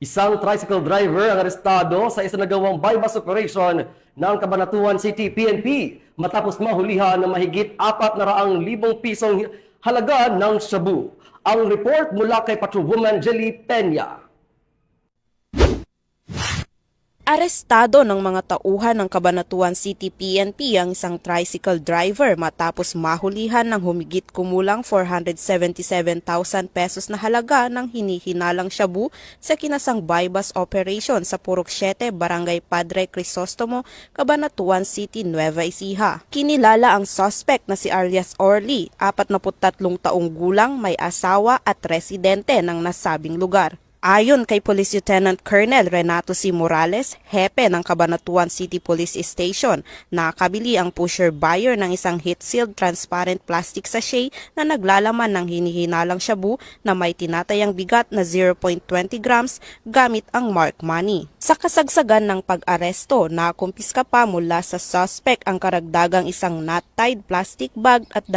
Isang tricycle driver ang arestado sa isinagawang bypass operation ng Cabanatuan City PNP matapos mahulihan ng mahigit 400,000 pisong halaga ng shabu. Ang report mula kay Patrolwoman Jelly Peña. Arestado ng mga tauhan ng Cabanatuan City PNP ang isang tricycle driver matapos mahulihan ng humigit kumulang 477,000 pesos na halaga ng hinihinalang shabu sa kinasang bypass operation sa Purok 7, Barangay Padre Crisostomo, Cabanatuan City, Nueva Ecija. Kinilala ang suspect na si Alias Orly, 43 taong gulang, may asawa at residente ng nasabing lugar. Ayon kay Police Lieutenant Colonel Renato C. Morales, hepe ng Cabanatuan City Police Station, nakabili ang pusher buyer ng isang heat-sealed transparent plastic sachet na naglalaman ng hinihinalang shabu na may tinatayang bigat na 0.20 grams gamit ang mark money. Sa kasagsagan ng pag-aresto, nakumpiska pa mula sa suspect ang karagdagang isang knot-tied plastic bag at 2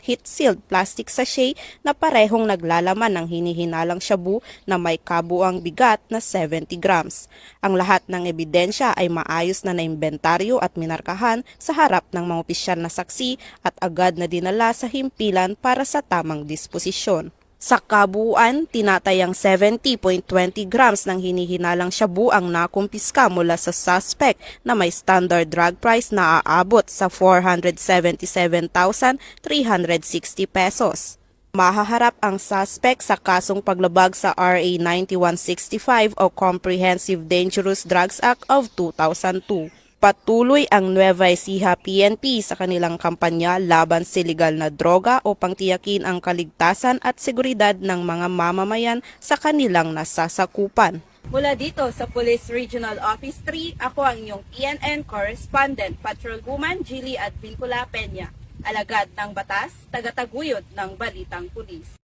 heat-sealed plastic sachet na parehong naglalaman ng hinihinalang shabu na may kabuang bigat na 70 grams. Ang lahat ng ebidensya ay maayos na naimbentaryo at minarkahan sa harap ng mga opisyal na saksi at agad na dinala sa himpilan para sa tamang disposisyon. Sa kabuuan, tinatayang 70.20 grams ng hinihinalang shabu ang nakumpiska mula sa suspect na may standard drug price na aabot sa 477,360 pesos. Mahaharap ang suspect sa kasong paglabag sa RA 9165 o Comprehensive Dangerous Drugs Act of 2002. Patuloy ang Nueva Ecija PNP sa kanilang kampanya laban sa illegal na droga upang tiyakin ang kaligtasan at seguridad ng mga mamamayan sa kanilang nasasakupan. Mula dito sa Police Regional Office 3, ako ang inyong PNN Correspondent, Patrolwoman Jelly Peña. Alagad ng batas, tagataguyod ng Balitang Pulis.